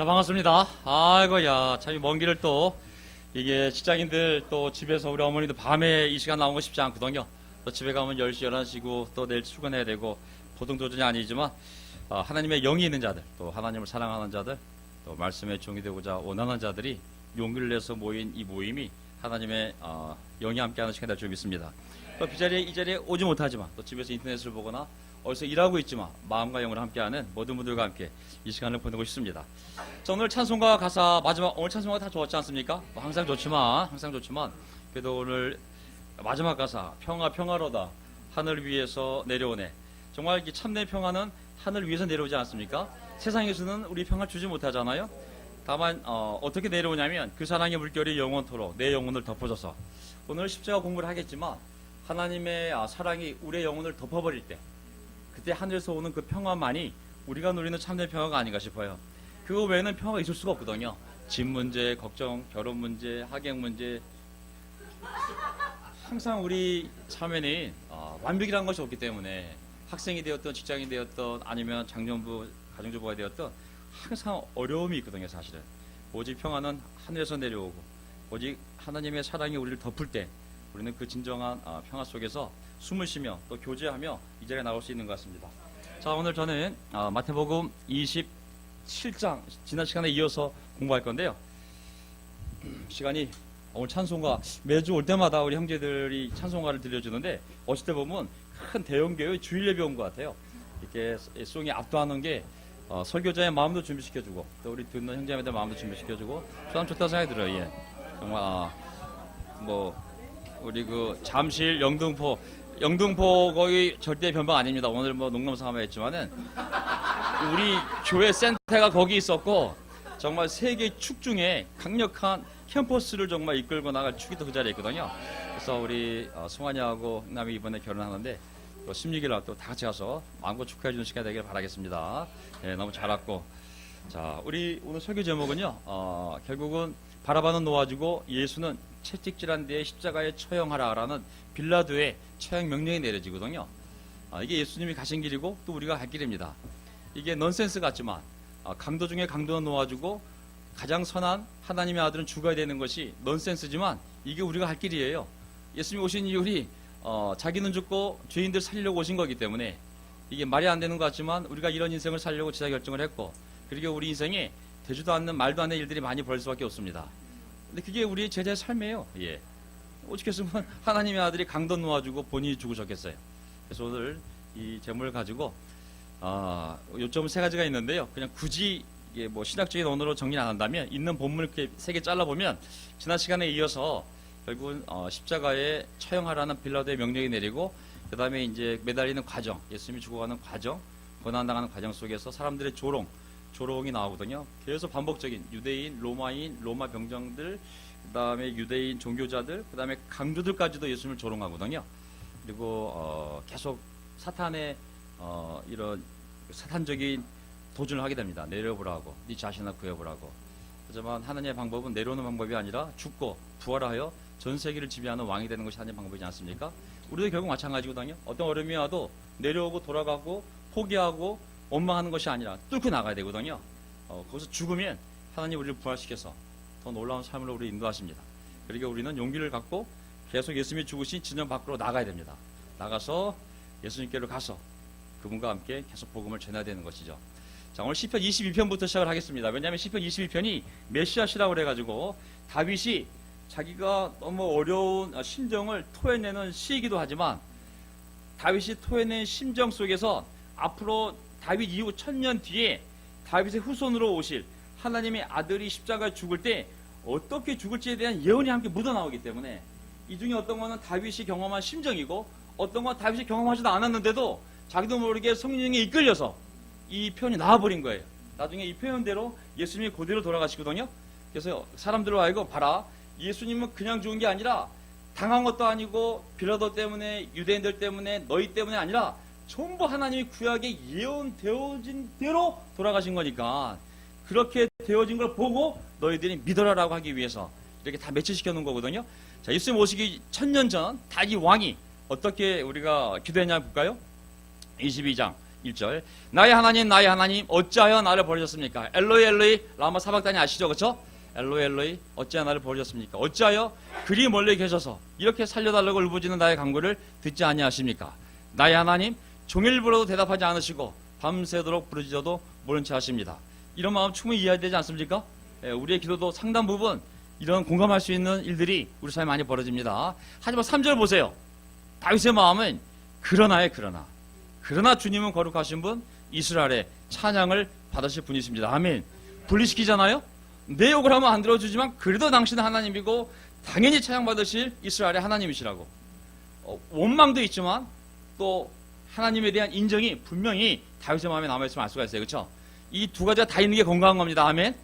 자, 반갑습니다. 아이고, 야, 참, 먼 길을 또, 이게 직장인들 또 집에서 우리 어머니도 밤에 이 시간 나온 거 쉽지 않거든요. 또 집에 가면 10시, 11시고 또 내일 출근해야 되고, 보통도전이 아니지만, 하나님의 영이 있는 자들, 또 하나님을 사랑하는 자들, 또 말씀의 종이 되고자 원하는 자들이 용기를 내서 모인 이 모임이 하나님의 영이 함께하는 시간이 될 줄 믿습니다. 또 이 자리에 오지 못하지만, 또 집에서 인터넷을 보거나, 어디서 일하고 있지만 마음과 영으로 함께하는 모든 분들과 함께 이 시간을 보내고 싶습니다. 자, 오늘 찬송가 가사 마지막 오늘 찬송가 다 좋았지 않습니까? 뭐 항상 좋지만 그래도 오늘 마지막 가사 평화로다 하늘 위에서 내려오네. 정말 이 참된 평화는 하늘 위에서 내려오지 않습니까? 세상에서는 우리 평화 주지 못하잖아요. 다만 어떻게 내려오냐면 그 사랑의 물결이 영원토록 내 영혼을 덮어줘서 오늘 십자가 공부를 하겠지만 하나님의 사랑이 우리의 영혼을 덮어버릴 때 그때 하늘에서 오는 그 평화만이 우리가 누리는 참된 평화가 아닌가 싶어요. 그거 외에는 평화가 있을 수가 없거든요. 집 문제, 걱정, 결혼 문제, 학业 문제 항상 우리 삶에는 완벽이라는 것이 없기 때문에 학생이 되었던 직장인이 되었던 아니면 장년부, 가정주부가 되었던 항상 어려움이 있거든요. 사실은 오직 평화는 하늘에서 내려오고 오직 하나님의 사랑이 우리를 덮을 때 우리는 그 진정한 평화 속에서 숨을 쉬며 또 교제하며 이 자리에 나올 수 있는 것 같습니다. 자, 오늘 저는 마태복음 27장 지난 시간에 이어서 공부할 건데요. 시간이 오늘 찬송가 매주 올 때마다 우리 형제들이 찬송가를 들려주는데 어쩔 때 보면 큰 대형교회 주일 예배 온 것 같아요. 이렇게 송이 압도하는 게 설교자의 마음도 준비시켜주고 또 우리 듣는 형제님들 마음도 준비시켜주고 참 좋다 생각이 들어요. 예. 정말 우리 그 잠실 영등포 거의 절대 변방 아닙니다. 오늘 뭐 농담삼아 했지만은 우리 교회 센터가 거기 있었고 정말 세계 축 중에 강력한 캠퍼스를 정말 이끌고 나갈 축이 또 그 자리에 있거든요. 그래서 우리 승환이하고 흥남이 이번에 결혼하는데 또 16일 날 또 다 같이 가서 마음껏 축하해 주는 시간이 되길 바라겠습니다. 예, 너무 잘 왔고. 자, 우리 오늘 설교 제목은요. 결국은 바라바는 놓아주고 예수는 채찍질한 데에 십자가에 처형하라라는 빌라도의 처형 명령이 내려지거든요. 이게 예수님이 가신 길이고 또 우리가 갈 길입니다. 이게 넌센스 같지만 강도 중에 강도는 놓아주고 가장 선한 하나님의 아들은 죽어야 되는 것이 넌센스지만 이게 우리가 갈 길이에요. 예수님이 오신 이유리 자기는 죽고 죄인들 살리려고 오신 거기 때문에 이게 말이 안 되는 것 같지만 우리가 이런 인생을 살려고 지사 결정을 했고 그리고 우리 인생에 되지도 않는 말도 안 되는 일들이 많이 벌어질 수밖에 없습니다. 근데 그게 우리의 제자의 삶이에요. 예. 오죽했으면 하나님의 아들이 강도 놓아주고 본인이 죽으셨겠어요. 그래서 오늘 이 제목을 가지고 요점 세 가지가 있는데요. 그냥 굳이 이게 뭐 신학적인 언어로 정리를 안 한다면 있는 본문을 이렇게 세 개 잘라보면 지난 시간에 이어서 결국은 십자가에 처형하라는 빌라도의 명령이 내리고 그 다음에 이제 매달리는 과정, 예수님이 죽어가는 과정, 고난당하는 과정 속에서 사람들의 조롱이 나오거든요. 계속 반복적인 유대인, 로마인, 로마 병정들, 그 다음에 유대인 종교자들, 그 다음에 강조들까지도 예수님을 조롱하거든요. 그리고 계속 사탄의 이런 사탄적인 도전을 하게 됩니다. 내려보라고, 네 자신을 구해보라고. 하지만 하나님의 방법은 내려오는 방법이 아니라 죽고 부활하여 전 세계를 지배하는 왕이 되는 것이 하나님의 방법이지 않습니까? 우리도 결국 마찬가지거든요. 어떤 어려움이 와도 내려오고 돌아가고 포기하고 원망하는 것이 아니라 뚫고 나가야 되거든요. 거기서 죽으면 하나님 우리를 부활시켜서 더 놀라운 삶으로 우리 인도하십니다. 그러니까 우리는 용기를 갖고 계속 예수님이 죽으신 진영 밖으로 나가야 됩니다. 나가서 예수님께로 가서 그분과 함께 계속 복음을 전해야 되는 것이죠. 자, 오늘 시편 22편부터 시작을 하겠습니다. 왜냐하면 시편 22편이 메시아시라고 그래가지고 다윗이 자기가 너무 어려운 심정을 토해내는 시이기도 하지만 다윗이 토해낸 심정 속에서 앞으로 다윗 이후 1000년 뒤에 다윗의 후손으로 오실 하나님의 아들이 십자가에 죽을 때 어떻게 죽을지에 대한 예언이 함께 묻어나오기 때문에 이 중에 어떤 거는 다윗이 경험한 심정이고 어떤 건 다윗이 경험하지도 않았는데도 자기도 모르게 성령에 이끌려서 이 표현이 나와버린 거예요. 나중에 이 표현대로 예수님이 그대로 돌아가시거든요. 그래서 사람들로 하여금 봐라, 예수님은 그냥 죽은 게 아니라 당한 것도 아니고 빌라도 때문에 유대인들 때문에 너희 때문에 아니라 전부 하나님이 구약에 예언되어진 대로 돌아가신 거니까 그렇게 되어진 걸 보고 너희들이 믿어라라고 하기 위해서 이렇게 다 매치시켜 놓은 거거든요. 자, 예수님 오시기 1000년 전 다윗 왕이 어떻게 우리가 기도했냐 볼까요? 22장 1절. 나의 하나님 어찌하여 나를 버리셨습니까? 엘로이 엘로이 라마 사박단이 아시죠? 그렇죠? 엘로이 엘로이 어찌하여 나를 버리셨습니까? 어찌하여 그리 멀리 계셔서 이렇게 살려달라고 울부짖는 나의 간구를 듣지 아니하십니까? 나의 하나님 종일 불어도 대답하지 않으시고 밤새도록 부르짖어도 모른 채 하십니다. 이런 마음 충분히 이해되지 않습니까? 우리의 기도도 상당 부분 이런 공감할 수 있는 일들이 우리 삶에 많이 벌어집니다. 하지만 3절 보세요. 다윗의 마음은 그러나 주님은 거룩하신 분, 이스라엘의 찬양을 받으실 분이십니다. 아멘. 분리시키잖아요. 내 욕을 하면 안 들어주지만 그래도 당신은 하나님이고 당연히 찬양받으실 이스라엘의 하나님이시라고. 원망도 있지만 또 하나님에 대한 인정이 분명히 다윗의 마음에 남아있으면 알 수가 있어요. 그렇죠? 이 두 가지가 다 있는 게 건강한 겁니다. 아멘.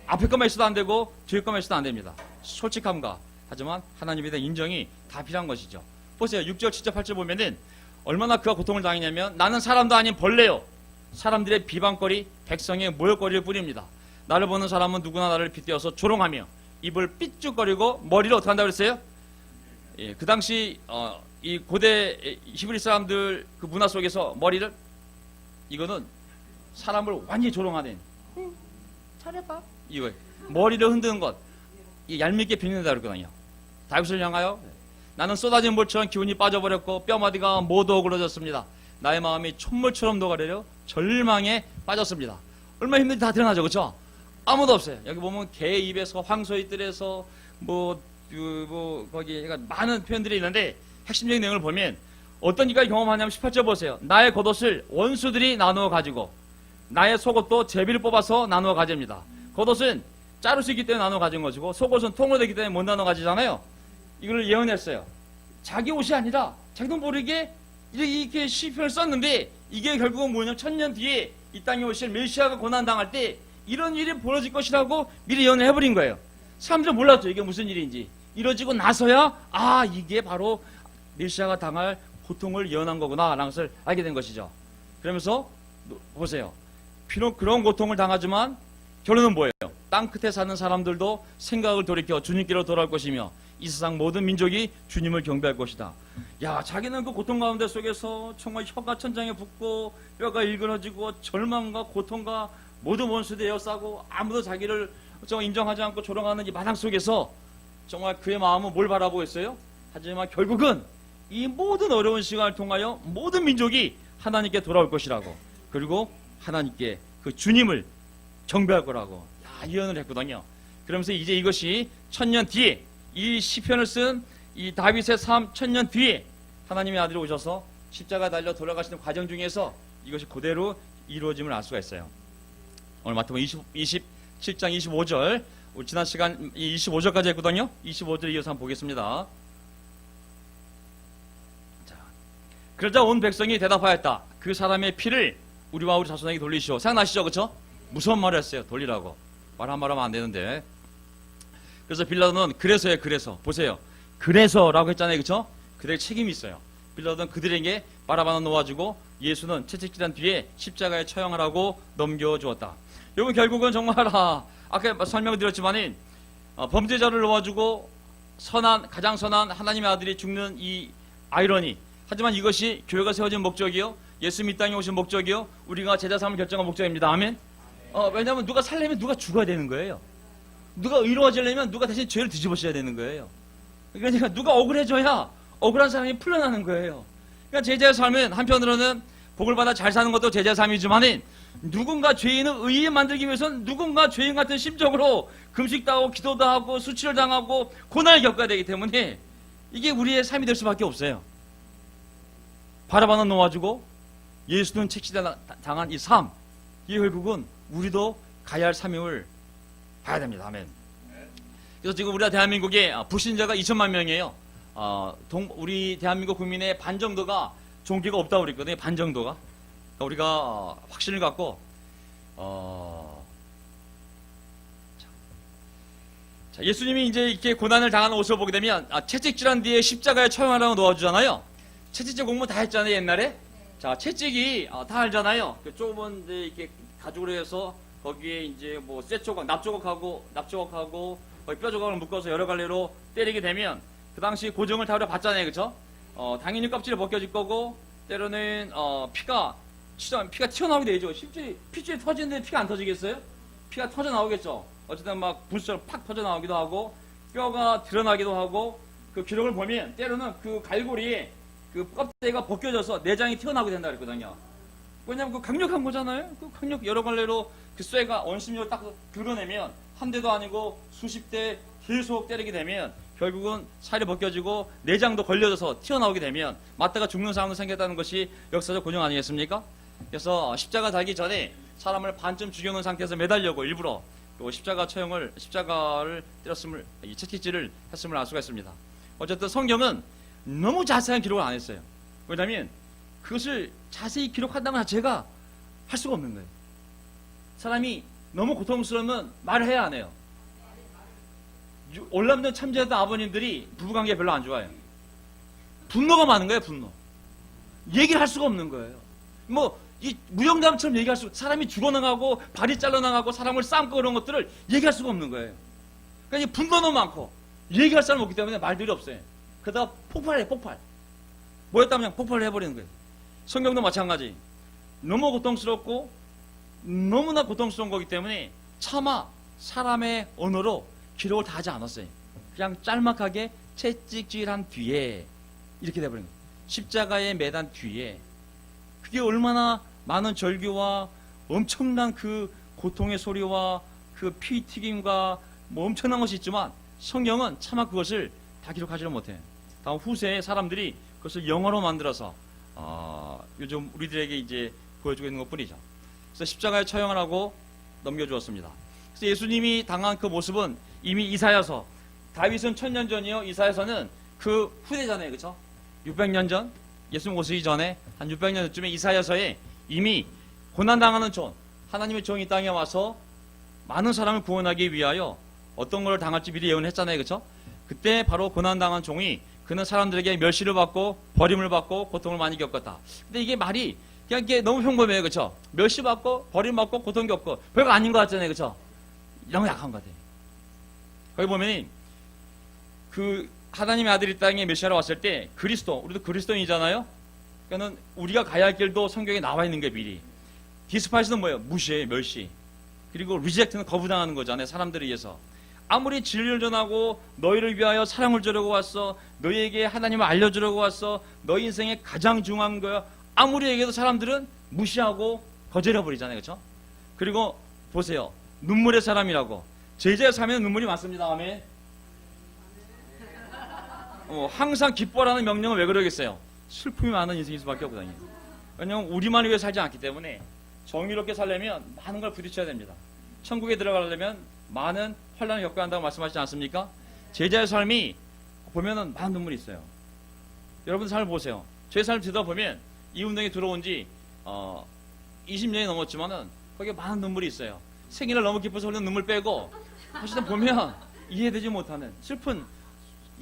앞에 것만 있어도 안 되고 뒤에 것만 있어도 안 됩니다. 솔직함과 하지만 하나님에 대한 인정이 다 필요한 것이죠. 보세요. 6절, 7절, 8절 보면은 얼마나 그가 고통을 당했냐면 나는 사람도 아닌 벌레요. 사람들의 비방거리, 백성의 모욕거리를 뿌립니다. 나를 보는 사람은 누구나 나를 빗대어서 조롱하며 입을 삐죽거리고 머리를 어떻게 한다고 그랬어요? 예, 그 당시 이 고대 히브리 사람들 그 문화 속에서 머리를 이거는 사람을 완전히 조롱하는 잘해봐 이거 머리를 흔드는 것 이 얄밉게 비린다 그러거든요. 다윗을 향하여 나는 쏟아진 물처럼 기운이 빠져버렸고 뼈마디가 모두 어그러졌습니다. 나의 마음이 촛물처럼 녹아내려 절망에 빠졌습니다. 얼마나 힘든지 다 드러나죠. 그렇죠? 아무도 없어요. 여기 보면 개 입에서 황소의 뜰에서 거기 많은 표현들이 있는데 핵심적인 내용을 보면 어떤 이가 경험하냐면 18절 보세요. 나의 겉옷을 원수들이 나누어 가지고 나의 속옷도 제비를 뽑아서 나누어 가집니다. 겉옷은 자를 수 있기 때문에 나누어 가진 것이고 속옷은 통으로 되기 때문에 못 나누어 가지잖아요. 이걸 예언했어요. 자기 옷이 아니라 자기도 모르게 이렇게 시편을 썼는데 이게 결국은 뭐냐면 1000년 뒤에 이 땅에 오실 메시아가 고난당할 때 이런 일이 벌어질 것이라고 미리 예언을 해버린 거예요. 사람들은 몰랐죠. 이게 무슨 일인지. 이뤄지고 나서야 이게 바로 메시아가 당할 고통을 예언한 거구나 라는 것을 알게 된 것이죠. 그러면서 보세요. 비록 그런 고통을 당하지만 결론은 뭐예요? 땅 끝에 사는 사람들도 생각을 돌이켜 주님께로 돌아올 것이며 이 세상 모든 민족이 주님을 경배할 것이다. 야, 자기는 그 고통 가운데 속에서 정말 혀가 천장에 붙고 뼈가 일그러지고 절망과 고통과 모든 원수들이 에워싸고 아무도 자기를 정말 인정하지 않고 조롱하는 이 마당 속에서 정말 그의 마음은 뭘 바라보고 있어요? 하지만 결국은 이 모든 어려운 시간을 통하여 모든 민족이 하나님께 돌아올 것이라고, 그리고 하나님께 그 주님을 경배할 거라고 예언을 했거든요. 그러면서 이제 이것이 1000년 뒤에 이 시편을 쓴 이 다윗의 삶 1000년 뒤에 하나님의 아들이 오셔서 십자가 달려 돌아가시는 과정 중에서 이것이 그대로 이루어짐을 알 수가 있어요. 오늘 마태복음 27장 25절, 우리 지난 시간 25절까지 했거든요. 25절 이어서 한번 보겠습니다. 자, 그러자 온 백성이 대답하였다. 그 사람의 피를 우리와 우리 자손에게 돌리시오. 생각나시죠? 그렇죠? 무서운 말을 했어요. 돌리라고. 말 한마디 하면 안 되는데. 그래서 빌라도는 그래서 보세요. 그래서라고 했잖아요. 그렇죠? 그들에게 책임이 있어요. 빌라도는 그들에게 바라바는 놓아주고 예수는 채찍질한 뒤에 십자가에 처형하라고 넘겨주었다. 여러분 결국은 정말 아까 설명드렸지만 범죄자를 놓아주고 가장 선한 하나님의 아들이 죽는 이 아이러니. 하지만 이것이 교회가 세워진 목적이요, 예수 이 땅에 오신 목적이요, 우리가 제자 삶을 결정한 목적입니다. 아멘. 왜냐하면 누가 살려면 누가 죽어야 되는 거예요. 누가 의로워지려면 누가 대신 죄를 뒤집어셔야 되는 거예요. 그러니까 누가 억울해져야 억울한 사람이 풀려나는 거예요. 그러니까 제자의 삶은 한편으로는 복을 받아 잘 사는 것도 제자의 삶이지만은 누군가 죄인을 의에 만들기 위해서는 누군가 죄인 같은 심적으로 금식도 하고 기도도 하고 수치를 당하고 고난을 겪어야 되기 때문에 이게 우리의 삶이 될 수밖에 없어요. 바라바는 놓아주고 예수는 책치당한 이 삶, 이 결국은 우리도 가야 할 사명을 봐야 됩니다. 아멘. 그래서 지금 우리가 대한민국에 불신자가 2천만 명이에요. 우리 대한민국 국민의 반 정도가 종교가 없다고 그랬거든요. 반 정도가. 그러니까 우리가 확신을 갖고 자, 예수님이 이제 이렇게 고난을 당하는 모습을 보게 되면 채찍질한 뒤에 십자가에 처형하라고 놓아주잖아요. 채찍질 공부 다 했잖아요, 옛날에. 자, 채찍이 다 알잖아요. 그 좁은 데 이렇게 가죽으로 해서 거기에 이제 뭐 쇠조각, 납조각하고 거기 뼈조각을 묶어서 여러 갈래로 때리게 되면 그 당시 고정을 다 우리가 봤잖아요, 그렇죠? 당연히 껍질이 벗겨질 거고 때로는 피가 피가 튀어나오게 되죠. 핏줄이 터지는데 피가 안 터지겠어요? 피가 터져 나오겠죠. 어쨌든 막 불처럼 팍 터져 나오기도 하고 뼈가 드러나기도 하고 그 기록을 보면 때로는 그 갈고리에 그 껍데기가 벗겨져서 내장이 튀어나오게 된다 그랬거든요. 왜냐면 그 강력한 거잖아요. 그 강력 여러 갈래로 그 쇠가 원심력을 딱 긁어내면 한 대도 아니고 수십 대 계속 때리게 되면 결국은 살이 벗겨지고 내장도 걸려져서 튀어나오게 되면 맞다가 죽는 상황도 생겼다는 것이 역사적 고정 아니겠습니까? 그래서 십자가 달기 전에 사람을 반쯤 죽여놓은 상태에서 매달려고 일부러 십자가를 때렸음을, 이 채찍질을 했음을 알 수가 있습니다. 어쨌든 성경은 너무 자세한 기록을 안 했어요. 왜냐하면 그것을 자세히 기록한다는 것 자체가 할 수가 없는 거예요. 사람이 너무 고통스러우면 말을 해야 안 해요. 올남전 참전했던 아버님들이 부부관계 별로 안 좋아요. 분노가 많은 거예요, 분노. 얘기를 할 수가 없는 거예요. 이 무용담처럼 얘기할 수, 사람이 죽어나가고 발이 잘라나가고 사람을 삶고 그런 것들을 얘기할 수가 없는 거예요. 그러니까 분노는 많고 얘기할 사람이 없기 때문에 말들이 없어요. 그러다가 폭발해, 폭발. 뭐였다면 그냥 폭발을 해버리는 거예요. 성경도 마찬가지. 너무 고통스럽고 너무나 고통스러운 거기 때문에 차마 사람의 언어로 기록을 다 하지 않았어요. 그냥 짤막하게 채찍질한 뒤에 이렇게 돼버린 거예요. 십자가에 매단 뒤에. 그게 얼마나 많은 절규와 엄청난 그 고통의 소리와 그 피 튀김과 엄청난 것이 있지만 성경은 차마 그것을 다 기록하지를 못해요. 다음 후세에 사람들이 그것을 영어로 만들어서 요즘 우리들에게 이제 보여주고 있는 것 뿐이죠. 그래서 십자가에 처형을 하고 넘겨주었습니다. 그래서 예수님이 당한 그 모습은 이미 이사야서, 다윗은 1000년 전이요, 이사야서는 그 후대잖아요. 그렇죠? 600년 전, 예수님 오시기 전에 한 600년 전쯤에 이사야서에 이미 고난당하는 종, 하나님의 종이 땅에 와서 많은 사람을 구원하기 위하여 어떤 걸 당할지 미리 예언했잖아요. 그렇죠? 그때 바로 고난당한 종이 그는 사람들에게 멸시를 받고 버림을 받고 고통을 많이 겪었다. 근데 이게 말이 그냥 이게 너무 평범해요. 그렇죠? 멸시받고 버림받고 고통 겪고 별거 아닌 것 같잖아요. 그렇죠? 너무 약한 것 같아요. 거기 보면 그 하나님의 아들이 땅에 메시아로 왔을 때 그리스도, 우리도 그리스도인이잖아요. 그러니까 우리가 가야 할 길도 성경에 나와 있는 게 미리. 디스파이스는 뭐예요? 무시해, 멸시. 그리고 리젝트는 거부당하는 거잖아요. 사람들에 의해서. 아무리 진리를 전하고 너희를 위하여 사랑을 주려고 왔어, 너희에게 하나님을 알려주려고 왔어, 너희 인생의 가장 중요한 거야, 아무리 얘기해도 사람들은 무시하고 거절해버리잖아요. 그렇죠? 그리고 보세요. 눈물의 사람이라고. 제자의 삶에는 눈물이 많습니다. 아멘. 항상 기뻐라는 명령은 왜 그러겠어요? 슬픔이 많은 인생일 수밖에 없거든요. 왜냐하면 우리만 위해 살지 않기 때문에 정의롭게 살려면 많은 걸 부딪혀야 됩니다. 천국에 들어가려면 많은 환난을 겪어야 한다고 말씀하시지 않습니까? 제자의 삶이 보면은 많은 눈물이 있어요. 여러분 삶을 보세요. 제 삶을 들여다보면 이 운동에 들어온 지 20년이 넘었지만은 거기에 많은 눈물이 있어요. 생일을 너무 기뻐서 흘리는 눈물 빼고 사실은 보면 이해되지 못하는 슬픈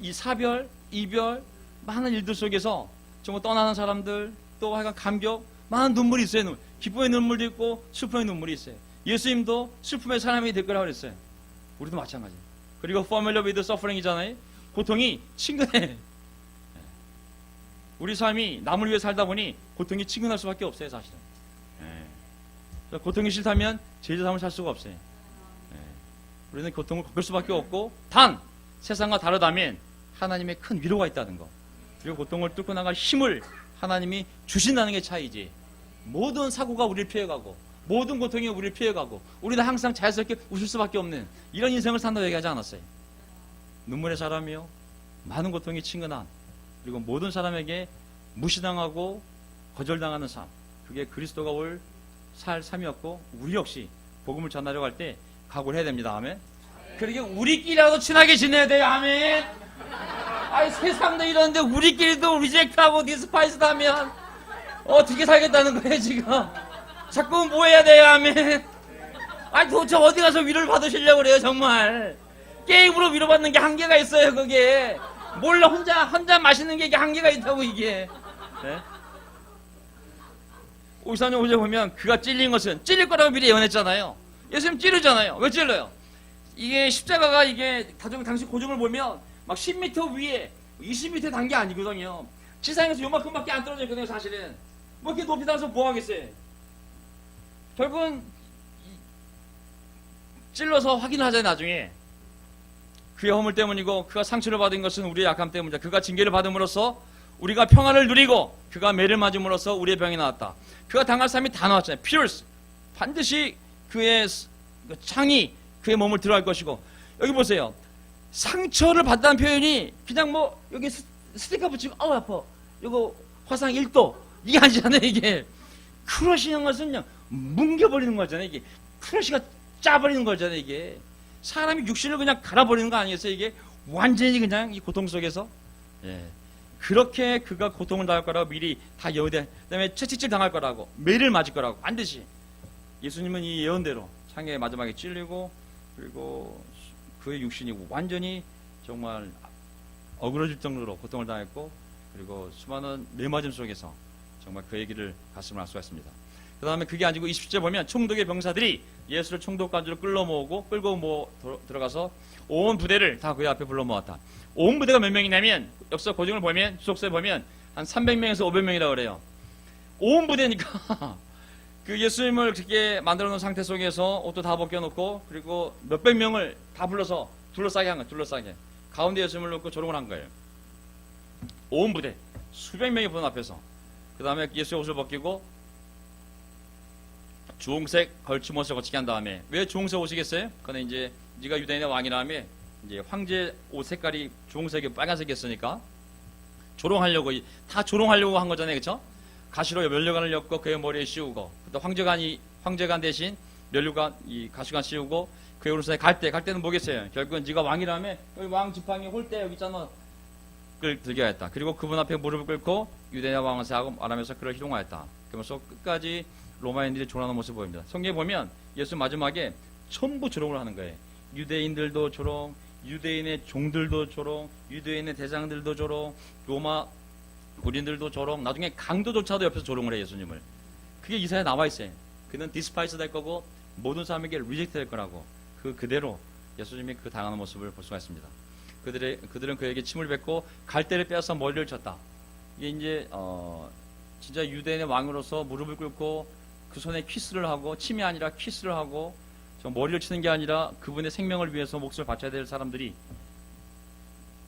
이 사별, 이별, 많은 일들 속에서 정말 떠나는 사람들, 또 하여간 감격, 많은 눈물이 있어요. 기쁨의 눈물도 있고 슬픔의 눈물이 있어요. 예수님도 슬픔의 사람이 될 거라고 그랬어요. 우리도 마찬가지. 그리고 familiar with suffering이잖아요. 고통이 친근해. 우리 삶이 남을 위해 살다 보니 고통이 친근할 수밖에 없어요. 사실은. 고통이 싫다면 제자 삶을 살 수가 없어요. 우리는 고통을 겪을 수밖에 없고 단 세상과 다르다면 하나님의 큰 위로가 있다는 거, 그리고 고통을 뚫고 나갈 힘을 하나님이 주신다는 게 차이지. 모든 사고가 우리를 피해가고 모든 고통이 우리를 피해가고 우리는 항상 자연스럽게 웃을 수밖에 없는 이런 인생을 산다고 얘기하지 않았어요. 눈물의 사람이요, 많은 고통이 친근한, 그리고 모든 사람에게 무시당하고 거절당하는 삶, 그게 그리스도가 올 살 삶이었고 우리 역시 복음을 전하려고 할 때 각오를 해야 됩니다. 아멘. 그러게 우리끼리라도 친하게 지내야 돼요. 아멘. 아이 세상도 이러는데 우리끼리도 리젝트하고 디스파이스도 하면 어떻게 살겠다는 거예요 지금. 자꾸 뭐 해야 돼요. 아멘. 아니 도대체 어디 가서 위로를 받으시려고 그래요 정말. 게임으로 위로받는 게 한계가 있어요. 그게 몰라 혼자 마시는 게 이게 한계가 있다고 이게. 네? 오사님 오제 보면 그가 찔린 것은 찔릴 거라고 미리 예언했잖아요. 예수님 찌르잖아요. 왜 찔러요? 이게 십자가가 이게 당시 고정을 보면 막 10m 위에 20m 단 게 아니거든요. 지상에서 요만큼밖에 안 떨어져 있거든요. 사실은 뭐 이렇게 높이 달아서 뭐 하겠어요? 결국은 찔러서 확인을 하잖아요. 나중에 그의 허물 때문이고 그가 상처를 받은 것은 우리의 약함 때문이다. 그가 징계를 받음으로써 우리가 평안을 누리고 그가 매를 맞음으로써 우리의 병이 나왔다. 그가 당할 삶이 다 나왔잖아요. pierce, 반드시 그의 창이 그의 몸을 들어갈 것이고, 여기 보세요. 상처를 받다는 표현이 그냥 뭐 여기 스티커 붙이고 아우 아파 이거 화상 1도 이게 아니잖아요. 이게 크러쉬는 것은 그냥 뭉개버리는 거잖아요. 이게 크러쉬가 짜버리는 거잖아요. 이게 사람이 육신을 그냥 갈아버리는 거 아니겠어요? 이게 완전히 그냥 이 고통 속에서, 예, 그렇게 그가 고통을 당할 거라고 미리 다 예언돼. 그다음에 채찍질 당할 거라고, 매를 맞을 거라고 반드시. 예수님은 이 예언대로 창에 마지막에 찔리고, 그리고 그의 육신이 완전히 정말 어그러질 정도로 고통을 당했고, 그리고 수많은 매맞음 속에서 정말 그의 길을 가슴을 알 수가 있습니다. 그 다음에 그게 아니고 20절 보면 총독의 병사들이 예수를 총독관주로 끌고 들어가서 온 부대를 다 그의 앞에 불러 모았다. 온 부대가 몇 명이냐면, 역사 고증을 보면, 주석서에 보면 한 300명에서 500명이라고 그래요. 온 부대니까 그 예수님을 그렇게 만들어 놓은 상태 속에서 옷도 다 벗겨놓고, 그리고 몇백 명을 다 불러서 둘러싸게 한 거예요. 둘러싸게. 가운데 예수님을 놓고 조롱을 한 거예요. 온 부대 수백 명이 보는 앞에서. 그 다음에 예수의 옷을 벗기고 주홍색 걸침옷을 거치게 한 다음에, 왜 주홍색 옷이겠어요? 그거는 이제 네가 유대인의 왕이라며 이제 황제 옷 색깔이 주홍색이 빨간색이었으니까 조롱하려고, 다 조롱하려고 한 거잖아요. 그렇죠? 가시로 면류관을 엮고 그의 머리에 씌우고, 또 황제관 대신 면류관 이 가시관 씌우고 그의 오른손에 갈대는 뭐겠어요? 결국은 네가 왕이라며 여기 왕 지팡이 홀대 여기 있잖아, 그걸 들게 하였다. 그리고 그분 앞에 무릎을 꿇고 유대인의 왕을 세하고 말하면서 그를 희롱하였다. 그러면서 끝까지 로마인들이 조롱하는 모습을 보입니다. 성경에 보면 예수 마지막에 전부 조롱을 하는 거예요. 유대인들도 조롱, 유대인의 종들도 조롱, 유대인의 대장들도 조롱, 로마 군인들도 조롱, 나중에 강도조차도 옆에서 조롱을 해요. 예수님을. 그게 이사야에 나와 있어요. 그는 디스파이스 될 거고 모든 사람에게 리젝트 될 거라고. 그대로 예수님이 그 당하는 모습을 볼 수가 있습니다. 그들은 그에게 침을 뱉고 갈대를 빼앗아 머리를 쳤다. 이게 이제 진짜 유대인의 왕으로서 무릎을 꿇고 그 손에 키스를 하고, 침이 아니라 키스를 하고, 머리를 치는 게 아니라 그분의 생명을 위해서 목숨을 바쳐야 될 사람들이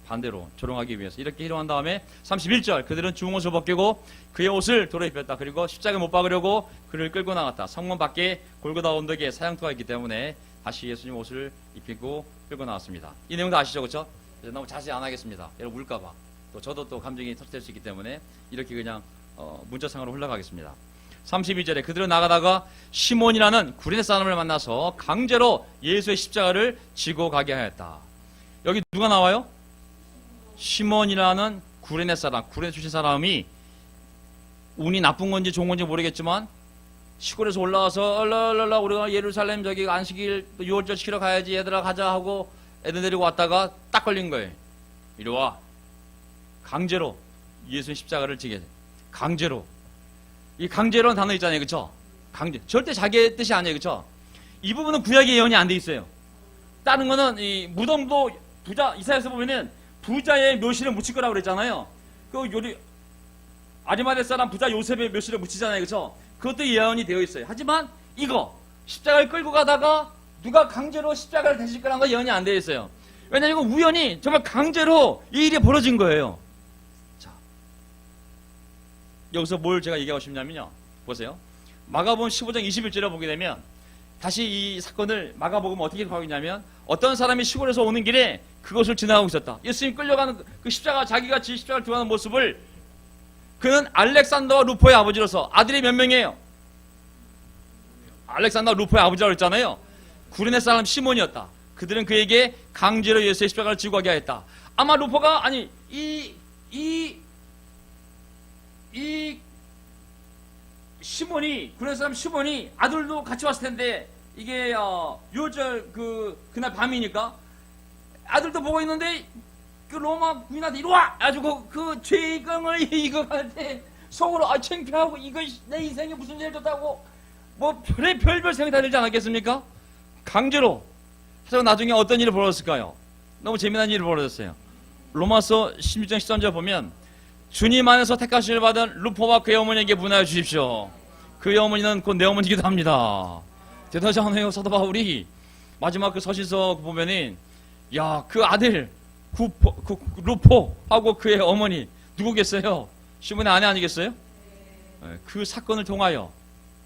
반대로 조롱하기 위해서 이렇게 희롱한 다음에 31절, 그들은 주홍옷을 벗기고 그의 옷을 도로 입혔다. 그리고 십자가에 못 박으려고 그를 끌고 나갔다. 성문 밖에 골고다 언덕에 사형터가 있기 때문에 다시 예수님 옷을 입히고 끌고 나왔습니다. 이 내용 다 아시죠? 그렇죠? 너무 자세히 안 하겠습니다. 여러분 울까봐. 또 저도 또 감정이 터질 수 있기 때문에 이렇게 그냥 문자상으로 흘러가겠습니다. 32절에 그들은 나가다가 시몬이라는 구레네 사람을 만나서 강제로 예수의 십자가를 지고 가게 하였다. 여기 누가 나와요? 시몬이라는 구레네 출신 사람이 운이 나쁜 건지 좋은 건지 모르겠지만 시골에서 올라와서 얼라얼라 우리가 예루살렘 저기 안식일 또 유월절 지키러 가야지 얘들아 가자 하고 애들 데리고 왔다가 딱 걸린 거예요. 이리 와. 강제로 예수의 십자가를 지게 돼. 강제로. 이 강제로는 단어 있잖아요. 그쵸? 강제. 절대 자기의 뜻이 아니에요. 그쵸? 이 부분은 구약의 예언이 안 돼 있어요. 다른 거는 이 무덤도 부자, 이사야서 보면은 부자의 묘실에 묻힐 거라고 그랬잖아요. 그 아리마대 사람 부자 요셉의 묘실에 묻히잖아요. 그쵸? 그것도 예언이 되어 있어요. 하지만 이거 십자가를 끌고 가다가 누가 강제로 십자가를 대실 거라는 건 예언이 안 되어 있어요. 왜냐면 이거 우연히 정말 강제로 이 일이 벌어진 거예요. 여기서 뭘 제가 얘기하고 싶냐면요. 보세요. 마가복음 15장 21절에 보게 되면 다시 이 사건을 마가복음 어떻게 하고 있냐면, 어떤 사람이 시골에서 오는 길에 그것을 지나가고 있었다. 예수님 끌려가는 그 십자가, 자기가 지 십자가를 들고 가는 모습을, 그는 알렉산더와 루포의 아버지로서, 아들이 몇 명이에요? 알렉산더와 루포의 아버지라고 했잖아요. 구레네 사람 시몬이었다. 그들은 그에게 강제로 예수의 십자가를 지고 가게 하였다. 아마 루포가, 아니 이 시몬이, 구레네 사람 시몬이 아들도 같이 왔을 텐데, 이게 유월절 그날 밤이니까 아들도 보고 있는데 그 로마 군인한테 이리 와! 가지고 그 죄경을 이거 할 때 속으로 창피하고 이거 내 인생에 무슨 죄를 졌다고 뭐 별별 생각이 다 들지 않았겠습니까? 강제로. 하지만 나중에 어떤 일이 벌어졌을까요? 너무 재미난 일이 벌어졌어요. 로마서 16장 13절 보면 주님 안에서 택하심을 받은 루포와 그의 어머니에게 문하여 주십시오. 그의 어머니는 곧 내 어머니이기도 합니다. 대단하지 않아요? 사도 바울이 마지막 그 서신서 보면은 야, 그 아들 루포하고 그의 어머니 누구겠어요? 시몬의 아내 아니겠어요? 그 사건을 통하여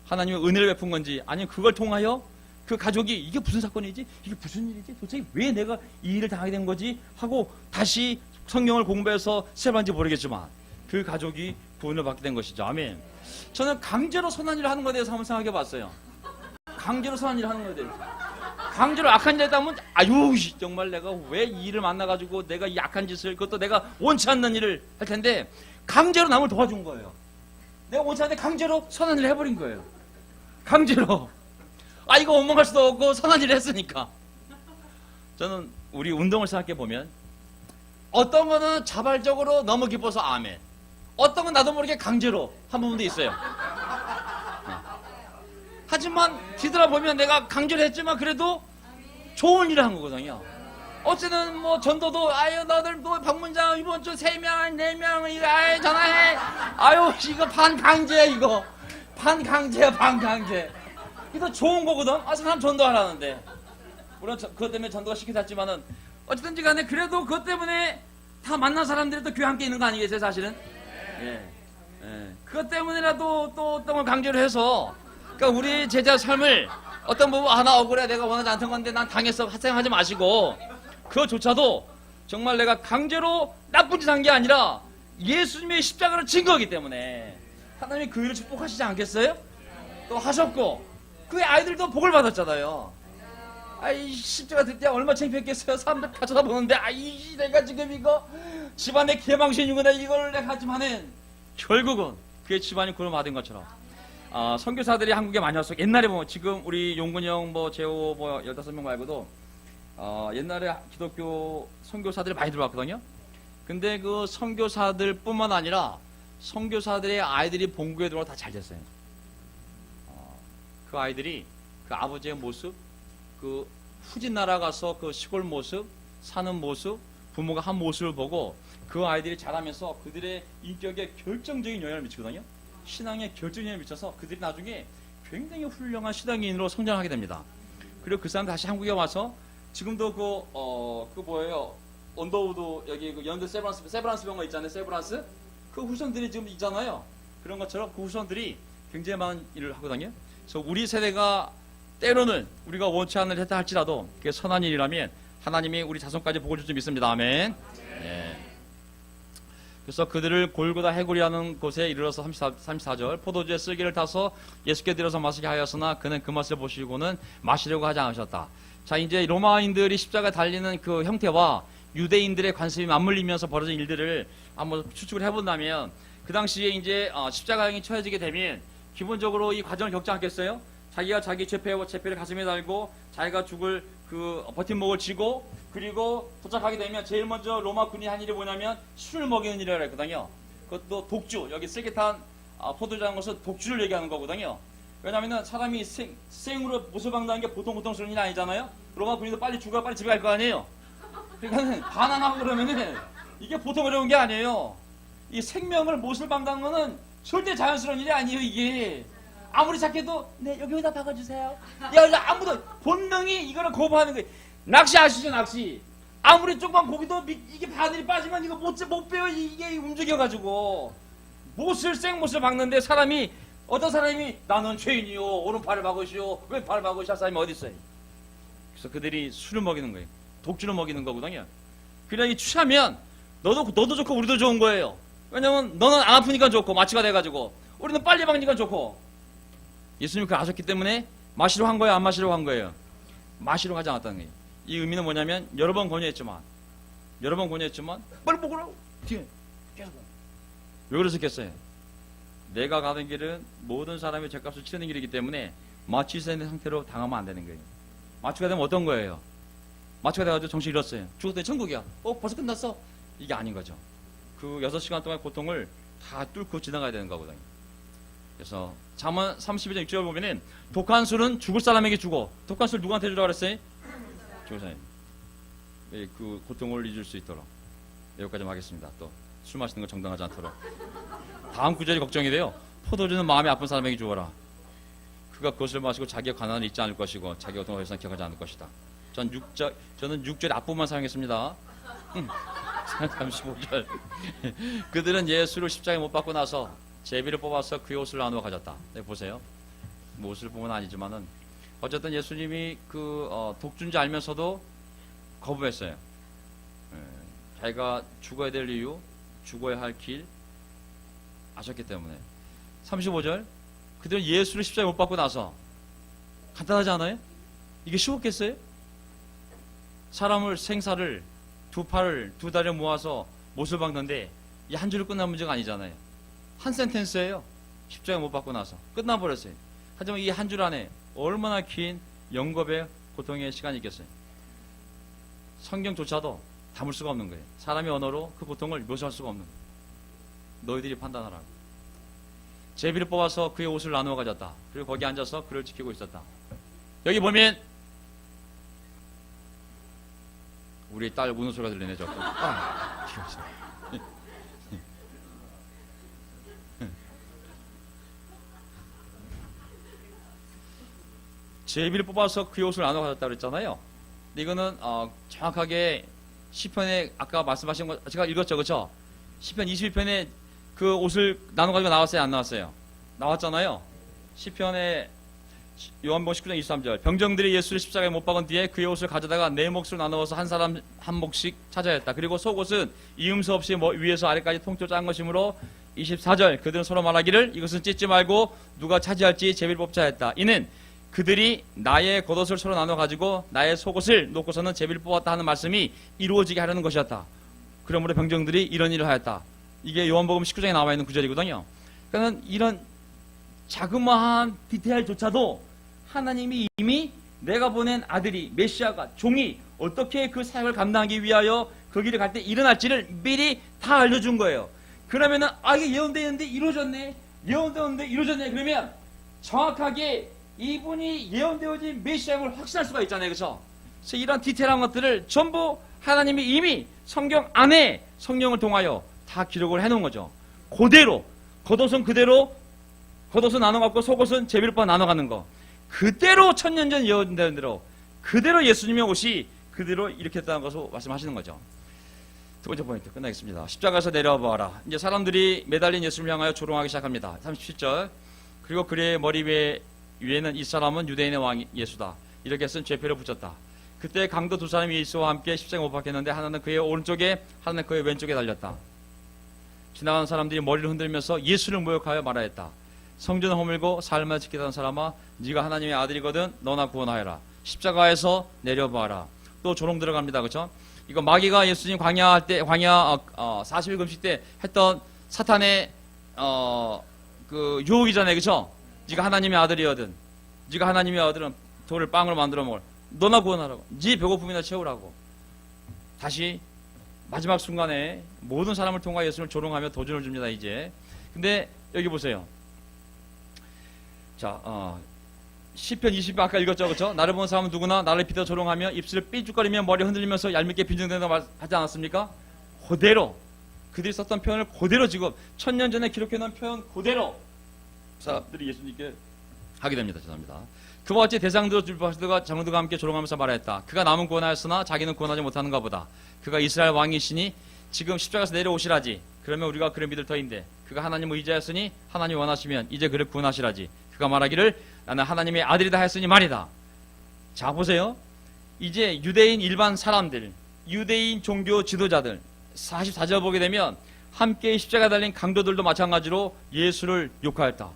하나님의 은혜를 베푼 건지, 아니면 그걸 통하여 그 가족이 이게 무슨 사건이지? 이게 무슨 일이지? 도대체 왜 내가 이 일을 당하게 된 거지? 하고 다시 성경을 공부해서 세번인지 모르겠지만 그 가족이 구원을 받게 된 것이죠. 아멘. 저는 강제로 선한 일을 하는 것에 대해서 한번 생각해 봤어요. 강제로 선한 일을 하는 것에 대해서. 강제로 악한 짓을 했다면 아유 정말 내가 왜 이 일을 만나가지고 내가 이 악한 짓을, 그것도 내가 원치 않는 일을 할 텐데 강제로 남을 도와준 거예요. 내가 원치 않는데 강제로 선한 일을 해버린 거예요. 강제로. 아 이거 원망할 수도 없고 선한 일을 했으니까. 저는 우리 운동을 생각해 보면 어떤 거는 자발적으로 너무 기뻐서 아멘, 어떤 건 나도 모르게 강제로 한 부분도 있어요. 하지만 뒤돌아보면 내가 강제로 했지만 그래도 좋은 일을 한 거거든요. 어쨌든 뭐 전도도 아유 너들 또 방문장 이번 주 3명 4명 이거 아유 전화해 아유 이거 반강제, 이거 반강제야 반강제. 이거 좋은 거거든. 아 사람 전도하라는데 물론 그것 때문에 전도가 시켜졌지만은 어쨌든지 간에 그래도 그것 때문에 다 만난 사람들이 또 교회 함께 있는 거 아니겠어요 사실은? 예. 그것 때문에라도 또 어떤 걸 강제로 해서, 그러니까 우리 제자 삶을 어떤 부분 나 억울해 내가 원하지 않던 건데 난 당했어 생각하지 마시고, 그것조차도 정말 내가 강제로 나쁜 짓 한 게 아니라 예수님의 십자가를 진 거기 때문에 하나님이 그 일을 축복하시지 않겠어요? 또 하셨고 그 아이들도 복을 받았잖아요. 아이 십자가 들 때 얼마 창피했겠어요. 사람들 다 쳐다보는데 아이 내가 지금 이거 집안의 개망신이구나 이걸 내가 하지만은 결국은 그의 집안이 구원 받은 것처럼 선교사들이 한국에 많이 왔어. 옛날에 보면 지금 우리 용근이 형 뭐 재호 뭐 15명 말고도 옛날에 기독교 선교사들이 많이 들어왔거든요. 근데 그 선교사들 뿐만 아니라 선교사들의 아이들이 본교에 들어와 다 잘 됐어요. 그 아이들이 그 아버지의 모습, 그 후진 나라 가서 그 시골 모습, 사는 모습, 부모가 한 모습을 보고 그 아이들이 자라면서 그들의 인격에 결정적인 영향을 미치거든요. 신앙에 결정적인 영향을 미쳐서 그들이 나중에 굉장히 훌륭한 신앙인으로 성장하게 됩니다. 그리고 그 사람 다시 한국에 와서 지금도 그 뭐예요? 언더우드 여기 그 연대 세브란스 병원 있잖아요. 세브란스 그 후손들이 지금 있잖아요. 그런 것처럼 그 후손들이 굉장히 많은 일을 하거든요. 그래서 우리 세대가 때로는 우리가 원치 않는 일 했다 할지라도 그게 선한 일이라면 하나님이 우리 자손까지 복을 줄 줄 믿습니다. 아멘. 네. 그래서 그들을 골고다 해구리하는 곳에 이르러서 34절 포도주의 쓸개를 타서 예수께 들여서 마시게 하였으나 그는 그 맛을 보시고는 마시려고 하지 않으셨다. 자 이제 로마인들이 십자가 달리는 그 형태와 유대인들의 관습이 맞물리면서 벌어진 일들을 한번 추측을 해본다면 그 당시에 이제 십자가형이 처해지게 되면 기본적으로 이 과정을 겪지 않겠어요? 자기가 자기 죄패를 가슴에 달고 자기가 죽을 그 버팀목을 쥐고 그리고 도착하게 되면 제일 먼저 로마 군이 한 일이 뭐냐면 술을 먹이는 일이라고 했거든요. 그것도 독주, 여기 쓸개 탄 포도주라는 것은 독주를 얘기하는 거거든요. 왜냐면은 사람이 생으로 못을 박는다는 게 보통스러운 일이 아니잖아요. 로마 군인도 빨리 죽어 빨리 집에 갈 거 아니에요. 그러니까는 반항하고 그러면은 이게 보통 어려운 게 아니에요. 이 생명을 못을 박는 거는 절대 자연스러운 일이 아니에요. 이게 아무리 착해도 네 여기다 박아주세요. 야 아무도 본능이 이거를 거부하는 거예요. 낚시 아시죠 낚시? 아무리 조그만 고기도 이게 바늘이 빠지면 이거 못 빼요. 이게 움직여가지고 생못을 박는데 어떤 사람이 나는 죄인이요 오른팔을 박으시오 왼팔을 박으시오 할 사람이 어디 있어요? 그래서 그들이 술을 먹이는 거예요. 독주를 먹이는 거거든요. 그러니 취하면 너도 좋고 우리도 좋은 거예요. 왜냐면 너는 안 아프니까 좋고 마취가 돼가지고 우리는 빨리 박니까 좋고. 예수님이 그걸 아셨기 때문에 마시러 한 거예요 안 마시러 한 거예요? 마시러 가지 않았다는 거예요. 이 의미는 뭐냐면 여러 번 권유했지만 빨리 먹으라고 뒤에 계속 왜 그러셨겠어요? 내가 가는 길은 모든 사람의 죄값을 치르는 길이기 때문에 마취된 상태로 당하면 안 되는 거예요. 마취가 되면 어떤 거예요? 마취가 돼가지고 정신 잃었어요. 죽었더니 천국이야. 벌써 끝났어? 이게 아닌 거죠. 그 6시간 동안의 고통을 다 뚫고 지나가야 되는 거거든요. 그래서 잠언 32장 6절 보면은 독한 술은 죽을 사람에게 주고 독한 술 누구한테 주라고 그랬어요? 죽을 사람. 그 고통을 잊을 수 있도록 여기까지 하겠습니다. 또 술 마시는 거 정당하지 않도록. 다음 구절이 걱정이 돼요. 포도주는 마음이 아픈 사람에게 주어라. 그가 그것을 마시고 자기의 가난을 잊지 않을 것이고 자기가 어떤 것을 기억하지 않을 것이다. 저는 6절 앞부분만 사용했습니다. 35절. 그들은 예수를 십자가에 못 박고 나서 제비를 뽑아서 그의 옷을 나누어 가졌다. 네, 보세요. 뭐 옷을 보면 아니지만은 어쨌든 예수님이 독주인지 알면서도 거부했어요. 자기가 죽어야 될 이유, 죽어야 할 길 아셨기 때문에. 35절. 그들은 예수를 십자가에 못 박고 나서, 간단하지 않아요? 이게 쉬웠겠어요? 사람을, 생사를, 두 팔을, 두 다리를 모아서 못을 박는데 이 한 줄로 끝난 문제가 아니잖아요. 한 센텐스예요. 십자가에 못 박고 나서 끝나버렸어요. 하지만 이 한 줄 안에 얼마나 긴 영겁의 고통의 시간이 있겠어요. 성경조차도 담을 수가 없는 거예요. 사람의 언어로 그 고통을 묘사할 수가 없는 거예요. 너희들이 판단하라고. 제비를 뽑아서 그의 옷을 나누어 가졌다. 그리고 거기 앉아서 그를 지키고 있었다. 여기 보면 우리 딸 우는 소리가 들리네. 저거. 제비를 뽑아서 그의 옷을 나누어 가졌다 그랬잖아요. 근데 이거는 정확하게 시편에 아까 말씀하신 거 제가 읽었죠, 그렇죠? 시편 21편에 그 옷을 나눠 가지고 나왔어요, 안 나왔어요? 나왔잖아요. 시편에 요한복음 19장 23절. 병정들이 예수를 십자가에 못 박은 뒤에 그의 옷을 가져다가 네 몫으로 나누어서 한 사람 한 몫씩 차지하였다. 그리고 속옷은 이음새 없이 위에서 아래까지 통째로 짠 것이므로 24절. 그들은 서로 말하기를 이것은 찢지 말고 누가 차지할지 제비를 뽑자 했다. 이는 그들이 나의 겉옷을 서로 나눠 가지고 나의 속옷을 놓고서는 제비를 뽑았다 하는 말씀이 이루어지게 하려는 것이었다. 그러므로 병정들이 이런 일을 하였다. 이게 요한복음 19장에 나와 있는 구절이거든요. 그러니까 이런 자그마한 디테일조차도 하나님이 이미 내가 보낸 아들이 메시아가 종이 어떻게 그 사역을 감당하기 위하여 그 길을 갈 때 일어날지를 미리 다 알려준 거예요. 그러면은 이게 예언되었는데 이루어졌네, 예언되었는데 이루어졌네. 그러면 정확하게 이분이 예언되어진 메시아임을 확신할 수가 있잖아요, 그렇죠? 그래서 이런 디테일한 것들을 전부 하나님이 이미 성경 안에 성령을 통하여 다 기록을 해놓은 거죠. 그대로 겉옷은 그대로 겉옷은 나눠갖고 속옷은 제비를 뽑아 나눠가는 거 그대로 천년 전 예언된 대로 그대로 예수님의 옷이 그대로 이렇게 했다는 것을 말씀하시는 거죠. 두 번째 포인트 끝나겠습니다. 십자가에서 내려와 보아라. 이제 사람들이 매달린 예수님을 향하여 조롱하기 시작합니다. 37절. 그리고 그의 머리 위에는 이 사람은 유대인의 왕 예수다. 이렇게 쓴 죄표를 붙였다. 그때 강도 두 사람이 예수와 함께 십자가에 못 박혔는데 하나는 그의 오른쪽에 하나는 그의 왼쪽에 달렸다. 지나가는 사람들이 머리를 흔들면서 예수를 모욕하여 말하였다. 성전을 허물고 삶을 지키던 사람아, 네가 하나님의 아들이거든 너나 구원하여라. 십자가에서 내려보아라. 또 조롱 들어갑니다. 그렇죠? 이거 마귀가 예수님 광야 40일 금식 때 했던 사탄의 그 유혹이잖아요. 그렇죠? 네가 하나님의 아들이거든. 네가 하나님의 아들은 돌을 빵으로 만들어 먹을. 너나 구원하라고. 네 배고픔이나 채우라고. 다시 마지막 순간에 모든 사람을 통하여 예수님을 조롱하며 도전을 줍니다. 이제. 근데 여기 보세요. 자, 시편 20편 아까 읽었죠, 그렇죠? 나를 보는 사람은 누구나 나를 비켜 조롱하며 입술을 삐죽거리며 머리 흔들리면서 얄밉게 빈정된다고 하지 않았습니까? 그대로 그들이 썼던 표현을 그대로 지금 천년 전에 기록해놓은 표현 그대로 사람들이 예수님께 하게 됩니다. 죄송합니다. 그와 같이 대장들 줄파스들과 장로들과 함께 조롱하면서 말했다. 그가 남은 구원하였으나 자기는 구원하지 못하는가 보다. 그가 이스라엘 왕이시니 지금 십자가에서 내려오시라지. 그러면 우리가 그를 믿을 터인데 그가 하나님을 의지하였으니 하나님이 원하시면 이제 그를 구원하시라지. 그가 말하기를 나는 하나님의 아들이다 하였으니 말이다. 자 보세요. 이제 유대인 일반 사람들, 유대인 종교 지도자들 44절 보게 되면 함께 십자가에 달린 강도들도 마찬가지로 예수를 욕하였다.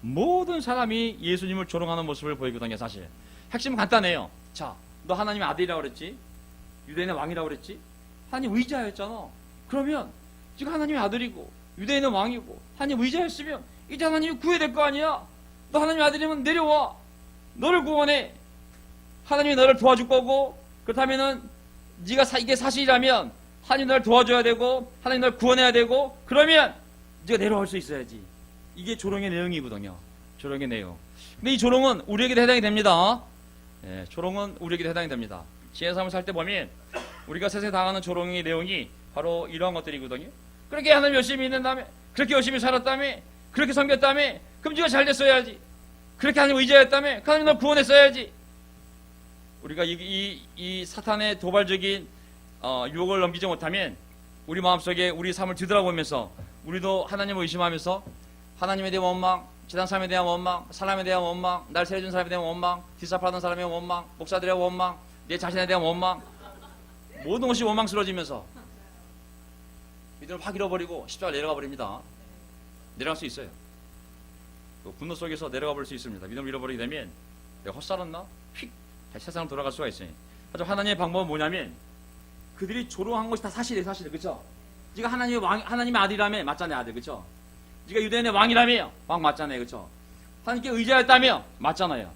모든 사람이 예수님을 조롱하는 모습을 보이거든요. 사실 핵심은 간단해요. 자, 너 하나님의 아들이라고 그랬지? 유대인의 왕이라고 그랬지? 하나님 의지하였잖아. 그러면 지금 하나님의 아들이고 유대인의 왕이고 하나님 의지하였으면 이제 하나님이 구해야 될 거 아니야? 너 하나님의 아들이면 내려와. 너를 구원해. 하나님이 너를 도와줄 거고 그렇다면은 네가 이게 사실이라면 하나님 너를 도와줘야 되고 하나님 너를 구원해야 되고 그러면 네가 내려올 수 있어야지. 이게 조롱의 내용이거든요. 조롱의 내용. 근데 이 조롱은 우리에게도 해당이 됩니다. 예, 조롱은 우리에게도 해당이 됩니다. 지혜 삶을 살 때 보면 우리가 세상에 당하는 조롱의 내용이 바로 이러한 것들이거든요. 그렇게 하나님 열심히 있는다며, 그렇게 열심히 살았다며, 그렇게 섬겼다며, 그럼 네가 잘 됐어야지. 그렇게 하나님 의지했다며, 하나님 널 구원했어야지. 우리가 이 사탄의 도발적인 유혹을 넘기지 못하면 우리 마음속에 우리 삶을 뒤돌아보면서 우리도 하나님을 의심하면서 하나님에 대한 원망, 지난 삶에 대한 원망, 사람에 대한 원망, 날 세워준 사람에 대한 원망, 디사파하던 사람의 원망, 목사들의 원망, 내 자신에 대한 원망, 모든 것이 원망스러워지면서 믿음을 확 잃어버리고 십자가 내려가 버립니다. 내려갈 수 있어요. 그 분노 속에서 내려가 볼 수 있습니다. 믿음을 잃어버리게 되면 내가 헛살았나? 휙 다시 세상으로 돌아갈 수가 있어요. 하지만 하나님의 방법은 뭐냐면 그들이 조롱한 것이 다 사실이에요. 사실이에요. 그렇죠? 네가 하나님의 왕, 하나님의 아들이라며 맞잖아요. 아들. 그렇죠? 네가 유대인의 왕이라며 왕 맞잖아요. 그렇죠? 하나님께 의지하였다며 맞잖아요.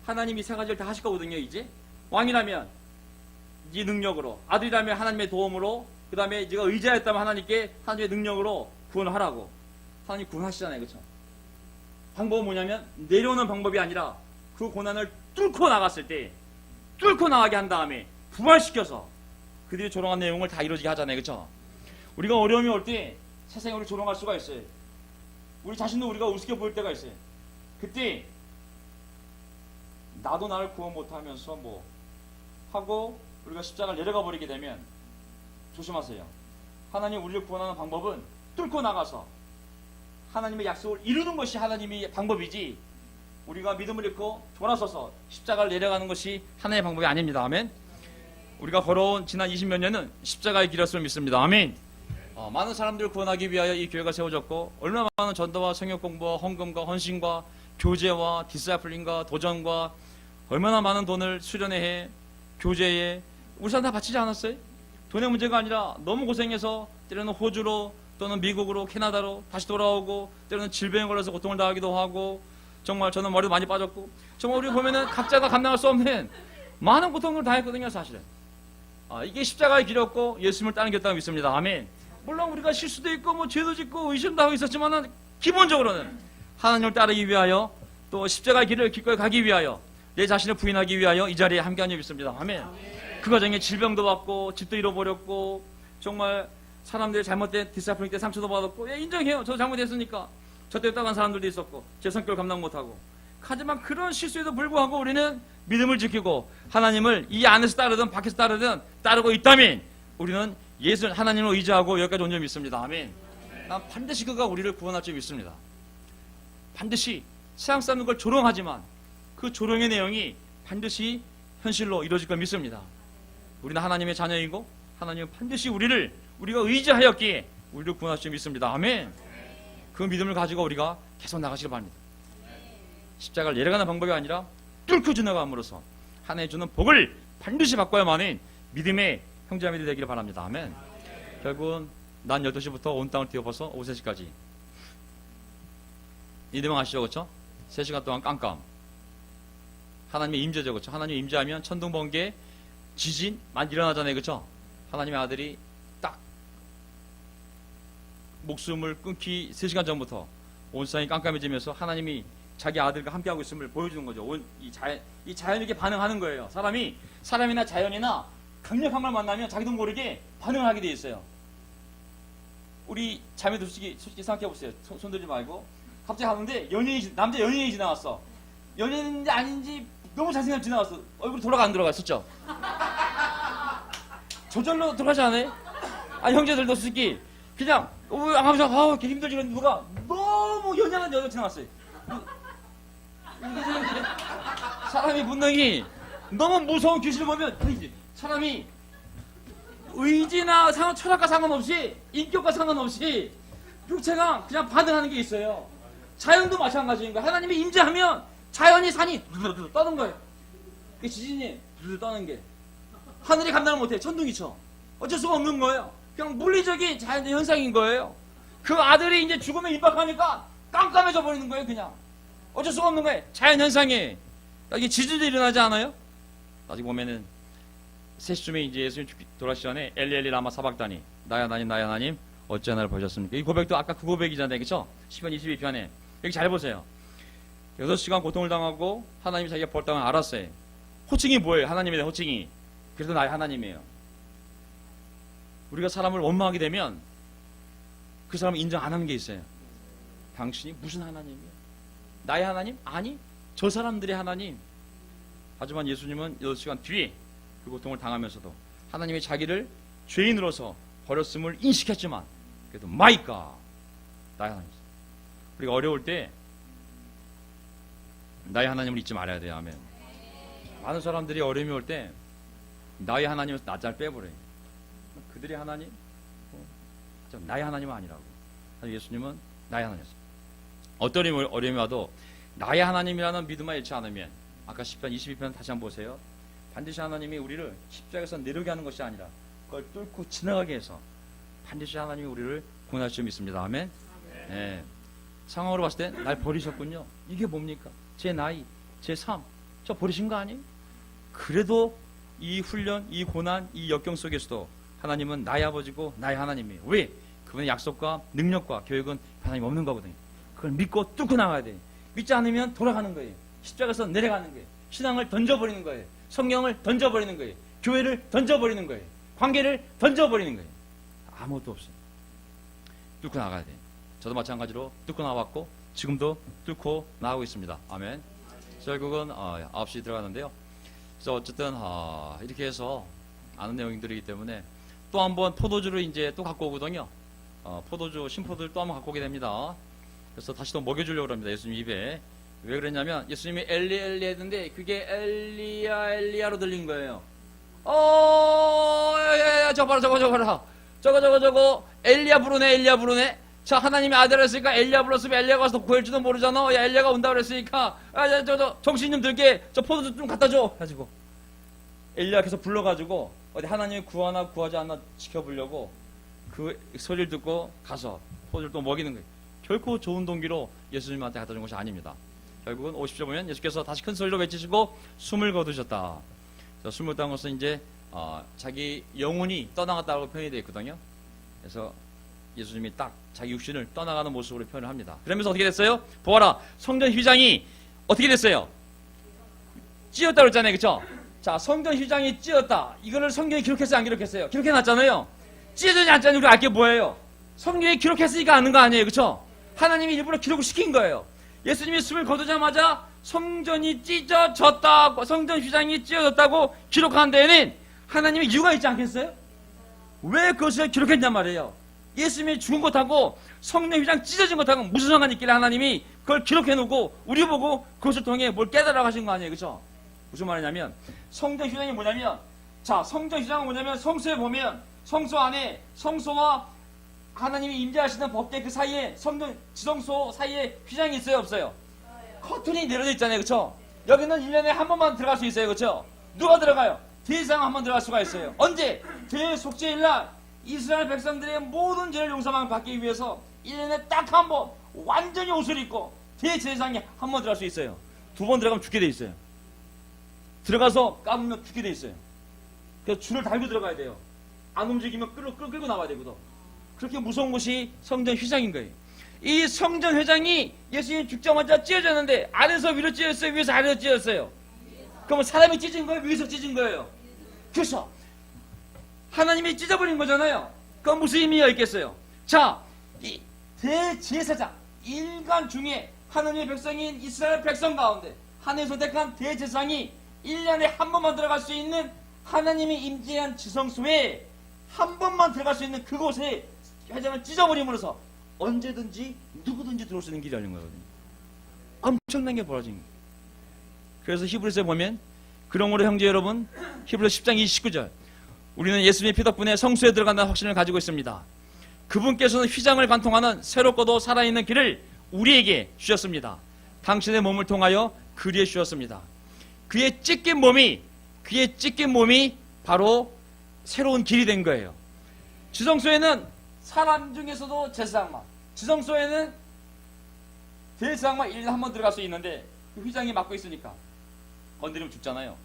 하나님이 세 가지를 다 하실 거거든요. 이제 왕이라면 네 능력으로, 아들이라면 하나님의 도움으로, 그 다음에 네가 의지하였다면 하나님께 하나님의 능력으로 구원을 하라고. 하나님 구원하시잖아요. 그렇죠? 방법은 뭐냐면 내려오는 방법이 아니라 그 고난을 뚫고 나갔을 때 뚫고 나가게 한 다음에 부활시켜서 그들이 조롱한 내용을 다 이루어지게 하잖아요. 그렇죠? 우리가 어려움이 올 때 세상에 우리를 조롱할 수가 있어요. 우리 자신도 우리가 우습게 보일 때가 있어요. 그때 나도 나를 구원 못하면서 뭐 하고 우리가 십자가를 내려가 버리게 되면 조심하세요. 하나님 우리를 구원하는 방법은 뚫고 나가서 하나님의 약속을 이루는 것이 하나님의 방법이지 우리가 믿음을 잃고 돌아서서 십자가를 내려가는 것이 하나님의 방법이 아닙니다. 아멘. 우리가 걸어온 지난 20몇 년은 십자가의 길이었음을 믿습니다. 아멘. 많은 사람들을 구원하기 위하여 이 교회가 세워졌고 얼마나 많은 전도와 성역 공부와 헌금과 헌신과 교제와 디스플린과 도전과 얼마나 많은 돈을 수련회 교제에 우리 사람 다 바치지 않았어요? 돈의 문제가 아니라 너무 고생해서 때로는 호주로 또는 미국으로 캐나다로 다시 돌아오고 때로는 질병에 걸려서 고통을 당하기도 하고 정말 저는 머리도 많이 빠졌고 정말 우리 보면은 각자가 감당할 수 없는 많은 고통을 당했거든요. 사실은 이게 십자가의 길이었고 예수님을 따르겠다고 믿습니다. 아멘. 물론 우리가 실수도 있고 뭐 죄도 짓고 의심도 하고 있었지만은 기본적으로는 하나님을 따르기 위하여 또 십자가의 길을 기꺼이 가기 위하여 내 자신을 부인하기 위하여 이 자리에 함께한 줄 믿습니다. 아멘. 그 과정에 질병도 받고 집도 잃어버렸고 정말 사람들이 잘못된 디스플린 때 상처도 받았고 인정해요. 저 잘못했으니까 저 때 따간 사람들도 있었고 제 성격을 감당 못하고 하지만 그런 실수에도 불구하고 우리는 믿음을 지키고 하나님을 이 안에서 따르든 밖에서 따르든 따르고 있다면 우리는 예수 하나님을 의지하고 여기까지 온 줄 믿습니다. 아멘. 난 반드시 그가 우리를 구원할 줄 믿습니다. 반드시 세상 사는 걸 조롱하지만 그 조롱의 내용이 반드시 현실로 이루어질 걸 믿습니다. 우리는 하나님의 자녀이고 하나님은 반드시 우리가 의지하였기에 우리를 구원할 줄 믿습니다. 아멘. 그 믿음을 가지고 우리가 계속 나가시길 바랍니다. 십자가를 내려가는 방법이 아니라 뚫고 지나감으로써 하나님 주는 복을 반드시 바꿔야만인 믿음의 형제자매들이 되기를 바랍니다. 아멘. 결국은 난 12시부터 온 땅을 뛰어버서 오후 3시까지 이대명 아시죠? 그렇죠? 3시간 동안 깜깜 하나님의 임재죠. 그렇죠? 하나님의 임재하면 천둥 번개 지진 많이 일어나잖아요. 그렇죠? 하나님의 아들이 딱 목숨을 끊기 3시간 전부터 온 세상이 깜깜해지면서 하나님이 자기 아들과 함께하고 있음을 보여주는 거죠. 이 자연에게 반응하는 거예요. 사람이나 자연이나 강력한 걸 만나면 자기도 모르게 반응을 하게 돼 있어요. 우리 자매들 솔직히 생각해 보세요. 손 들지 말고 갑자기 하는데 남자 연예인이 지나갔어. 연예인인지 아닌지 너무 잘생겨 지나갔어. 얼굴이 돌아가 안 들어갔었죠. 저절로 들어가지 않아요? 형제들도 솔직히 그냥 하면서 개 힘들지 그랬는데 누가 너무 연약한 여자 지나갔어요. 사람이 본능이 너무 무서운 귀신을 보면 사람이 의지나 철학과 상관없이 인격과 상관없이 육체가 그냥 반응하는 게 있어요. 자연도 마찬가지인 거예요. 하나님이 임재하면 자연이 산이 떠는 거예요. 그 지진이 떠는 게 하늘이 감당을 못해. 천둥이 쳐. 어쩔 수가 없는 거예요. 그냥 물리적인 자연의 현상인 거예요. 그 아들이 이제 죽음에 임박하니까 깜깜해져 버리는 거예요. 그냥 어쩔 수가 없는 거예요. 자연 현상이 이게 지진도 일어나지 않아요? 나중에 보면은 3시쯤에 이제 예수님 돌아가시기 전에 엘리 라마 사박다니 나야 하나님 어찌 나를 보셨습니까? 이 고백도 아까 그 고백이잖아요. 그렇죠? 10편 22편에 여기 잘 보세요. 6시간 고통을 당하고 하나님이 자기가 벌당을 알았어요. 호칭이 뭐예요? 하나님에 대한 호칭이. 그래도 나의 하나님이에요. 우리가 사람을 원망하게 되면 그 사람은 인정 안 하는 게 있어요. 당신이 무슨 하나님이야? 나의 하나님? 아니, 저 사람들의 하나님. 하지만 예수님은 8시간 뒤에 그 고통을 당하면서도 하나님이 자기를 죄인으로서 버렸음을 인식했지만 그래도 마이 갓, 나의 하나님. 우리가 어려울 때 나의 하나님을 잊지 말아야 돼요. 아멘. 많은 사람들이 어려움이 올 때 나의 하나님을 낯잘 빼버려요. 그들의 하나님? 나의 하나님은 아니라고. 예수님은 나의 하나님이었어요. 어떤 어려움이 와도 나의 하나님이라는 믿음만 잃지 않으면, 아까 10편 22편 다시 한번 보세요. 반드시 하나님이 우리를 십자가에서 내려오게 하는 것이 아니라 그걸 뚫고 지나가게 해서 반드시 하나님이 우리를 구원할 줄 믿습니다. 아멘. 네. 상황으로 봤을 때 날 버리셨군요. 이게 뭡니까? 제 나이, 제 삶, 저 버리신 거 아니에요? 그래도 이 훈련, 이 고난, 이 역경 속에서도 하나님은 나의 아버지고 나의 하나님이에요. 왜? 그분의 약속과 능력과 교육은 하나님 없는 거거든요. 그걸 믿고 뚫고 나가야 돼요. 믿지 않으면 돌아가는 거예요. 십자가에서 내려가는 거예요. 신앙을 던져버리는 거예요. 성경을 던져버리는 거예요. 교회를 던져버리는 거예요. 관계를 던져버리는 거예요. 아무것도 없어요. 뚫고 나가야 돼요. 저도 마찬가지로 뚫고 나왔고 지금도 뚫고 나가고 있습니다. 아멘. 결국은 9시 들어가는데요. 그래서 어쨌든 이렇게 해서 아는 내용들이기 때문에 또 한번 포도주를 이제 또 갖고 오거든요. 포도주, 신포도를 또 한번 갖고 오게 됩니다. 그래서 다시 또 먹여주려고 합니다. 예수님 입에. 왜 그랬냐면 예수님이 엘리 엘리 했는데 그게 엘리야 엘리야로 들린 거예요. 저거 봐라. 저거 엘리야 부르네, 엘리야 부르네. 자, 하나님의 아들 했으니까 엘리야 불렀으면 엘리야가 와서 구할지도 모르잖아. 야, 엘리야가 온다 그랬으니까 정신 좀 들게 저 포도주 좀 갖다 줘 가지고 엘리야 계속 불러가지고 어디 하나님이 구하나 구하지 않나 지켜보려고 그 소리를 듣고 가서 포도주를 또 먹이는 거예요. 결코 좋은 동기로 예수님한테 갖다 준 것이 아닙니다. 결국은 50절 보면 예수께서 다시 큰 소리로 외치시고 숨을 거두셨다. 숨을 딴 것은 이제 자기 영혼이 떠나갔다고 표현이 되어 있거든요. 그래서 예수님이 딱 자기 육신을 떠나가는 모습으로 표현을 합니다. 그러면서 어떻게 됐어요? 보아라, 성전 휘장이 어떻게 됐어요? 찢었다 그랬잖아요. 그쵸? 자, 성전 휘장이 찢었다. 이거를 성경에 기록했어요? 안 기록했어요? 기록해놨잖아요. 찢어지지 않잖아요. 우리가 알게 뭐예요? 성경에 기록했으니까 아는 거 아니에요. 그쵸? 하나님이 일부러 기록을 시킨 거예요. 예수님이 숨을 거두자마자 성전이 찢어졌다, 성전 휘장이 찢어졌다고 기록한 데에는 하나님의 이유가 있지 않겠어요? 왜 그것을 기록했냔 말이에요. 예수님이 죽은 것하고 성전 휘장 찢어진 것하고 무슨 상관이 있길래 하나님이 그걸 기록해놓고 우리 보고 그것을 통해 뭘 깨달아 가신 거 아니에요. 그렇죠? 무슨 말이냐면 성전 휘장이 뭐냐면, 자, 성전 휘장은 뭐냐면 성소에 보면 성소 안에 성소와 하나님이 임재하시는 법궤 그 사이에 성전 지성소 사이에 휘장이 있어요, 없어요? 커튼이 내려져 있잖아요. 그렇죠? 여기는 1년에 한 번만 들어갈 수 있어요. 그렇죠? 누가 들어가요? 대상 한 번 들어갈 수가 있어요. 언제? 대속죄일날 이스라엘 백성들의 모든 죄를 용서만 받기 위해서 1년에 딱 한 번 완전히 옷을 입고 대제사장이 한 번 들어갈 수 있어요. 2번 들어가면 죽게 돼 있어요. 들어가서 까불면 죽게 돼 있어요. 그래서 줄을 달고 들어가야 돼요. 안 움직이면 끌고 나와야 되거든. 그렇게 무서운 곳이 성전 휘장인 거예요. 이 성전 휘장이 예수님 죽자마자 찢어졌는데 아래에서 위로 찢어졌어요? 위에서 아래로 찢어졌어요? 그러면 사람이 찢은 거예요? 위에서 찢은 거예요? 그렇죠. 하나님이 찢어버린 거잖아요. 그건 무슨 의미가 있겠어요? 자, 이 대제사장, 인간 중에 하나님의 백성인 이스라엘 백성 가운데 하나님 선택한 대제사장이 1년에 한 번만 들어갈 수 있는 하나님이 임재한 지성소에 한 번만 들어갈 수 있는 그곳에 회장을 찢어버림으로써 언제든지 누구든지 들어올 수 있는 길이 열린 거거든요. 엄청난 게 벌어진 거예요. 그래서 히브리서에 보면 그러므로 형제 여러분, 히브리서 10장 29절, 우리는 예수님의 피 덕분에 성소에 들어간다는 확신을 가지고 있습니다. 그분께서는 휘장을 관통하는 새롭고도 살아있는 길을 우리에게 주셨습니다. 당신의 몸을 통하여 그리에 주셨습니다. 그의 찢긴 몸이 바로 새로운 길이 된 거예요. 지성소에는 사람 중에서도 제사장만, 지성소에는 대제사장만 1년에 한 번 들어갈 수 있는데 그 휘장이 막고 있으니까 건드리면 죽잖아요.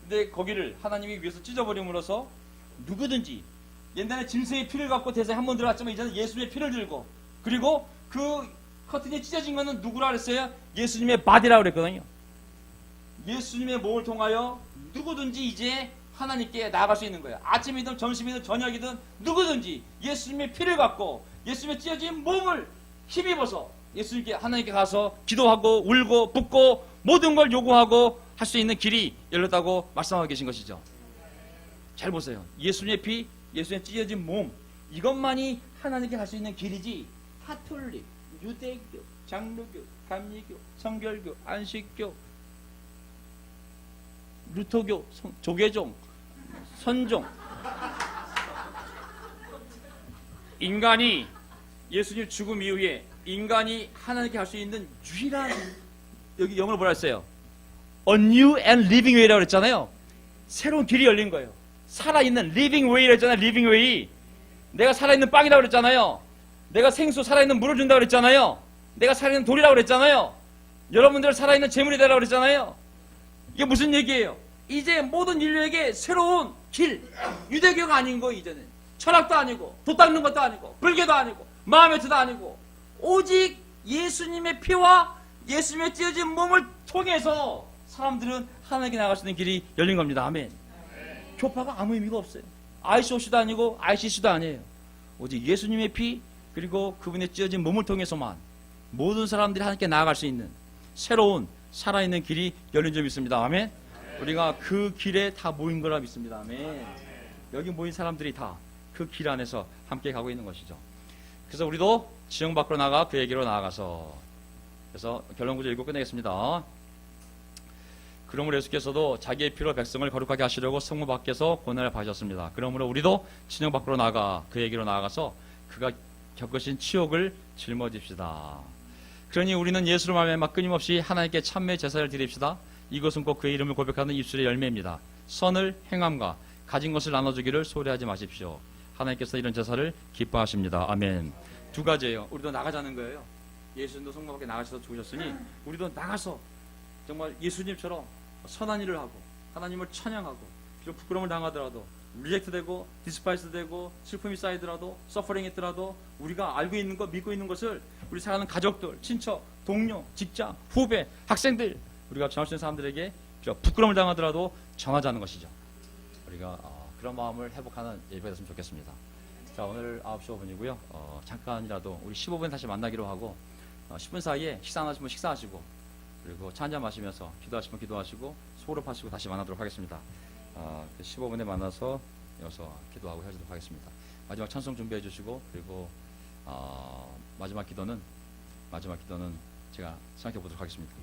근데 거기를 하나님이 위해서 찢어버림으로써 누구든지, 옛날에 짐승의 피를 갖고 대사에 한 번 들어갔지만 이제는 예수님의 피를 들고, 그리고 그 커튼이 찢어진 거는 누구라 그랬어요? 예수님의 바디라고 그랬거든요. 예수님의 몸을 통하여 누구든지 이제 하나님께 나아갈 수 있는 거예요. 아침이든 점심이든 저녁이든 누구든지 예수님의 피를 갖고 예수님의 찢어진 몸을 힘입어서 예수님께 하나님께 가서 기도하고 울고 붓고 모든 걸 요구하고 할 수 있는 길이 열렸다고 말씀하고 계신 것이죠. 잘 보세요. 예수님의 피, 예수님의 찢어진 몸, 이것만이 하나님께 갈 수 있는 길이지 카톨릭, 유대교, 장로교, 감리교, 성결교, 안식교, 루터교, 조계종, 선종, 인간이 예수님 죽음 이후에 인간이 하나님께 갈 수 있는 유일한, 여기 영어로 뭐라 했어요? A new and living way라고 그랬잖아요. 새로운 길이 열린 거예요. 살아있는 living way라고 했잖아요. living way. 내가 살아있는 빵이라고 그랬잖아요. 내가 생수 살아있는 물을 준다고 그랬잖아요. 내가 살아있는 돌이라고 그랬잖아요. 여러분들 살아있는 재물이 되라고 그랬잖아요. 이게 무슨 얘기예요? 이제 모든 인류에게 새로운 길, 유대교가 아닌 거 이제는. 철학도 아니고 도 닦는 것도 아니고 불교도 아니고 마음의 틀도 아니고 오직 예수님의 피와 예수님의 찢어진 몸을 통해서 사람들은 하나님께 나갈 수 있는 길이 열린 겁니다. 아멘. 교파가 아무 의미가 없어요. ICOC도 아니고 ICC도 아니에요. 오직 예수님의 피 그리고 그분의 찢어진 몸을 통해서만 모든 사람들이 하나님께 나아갈 수 있는 새로운 살아있는 길이 열린 점이 있습니다. 아멘. 우리가 그 길에 다 모인 거라 믿습니다. 아멘. 여기 모인 사람들이 다 그 길 안에서 함께 가고 있는 것이죠. 그래서 우리도 지형 밖으로 나가 그에게로 나아가서, 그래서 결론 구절 읽고 끝내겠습니다. 그러므로 예수께서도 자기의 피로 백성을 거룩하게 하시려고 성문 밖에서 고난을 받으셨습니다. 그러므로 우리도 진영 밖으로 나가 그에게로 나아가서 그가 겪으신 치욕을 짊어집시다. 그러니 우리는 예수로 말미암아 끊임없이 하나님께 참회 제사를 드립시다. 이것은 꼭 그의 이름을 고백하는 입술의 열매입니다. 선을 행함과 가진 것을 나눠주기를 소홀히하지 마십시오. 하나님께서 이런 제사를 기뻐하십니다. 아멘. 두 가지예요. 우리도 나가자는 거예요. 예수님도 성문 밖에 나가셔서 죽으셨으니 우리도 나가서 정말 예수님처럼 선한 일을 하고 하나님을 찬양하고 비록 부끄러움을 당하더라도 리젝트 되고 디스파이스 되고 슬픔이 쌓이더라도 서퍼링 했더라도 우리가 알고 있는 것 믿고 있는 것을 우리 사랑하는 가족들, 친척, 동료, 직장, 후배, 학생들 우리가 전할 수 있는 사람들에게 비록 부끄러움을 당하더라도 전하자는 것이죠. 우리가 그런 마음을 회복하는 예배가 됐으면 좋겠습니다. 자, 오늘 9시 5분이고요. 잠깐이라도 우리 15분 다시 만나기로 하고 10분 사이에 식사 안 하시면 식사하시고 그리고 차 한잔 마시면서 기도하시면 기도하시고 소급하시고 다시 만나도록 하겠습니다. 15분에 만나서 여기서 기도하고 헤어지도록 하겠습니다. 마지막 찬송 준비해 주시고 그리고 마지막 기도는 제가 생각해 보도록 하겠습니다.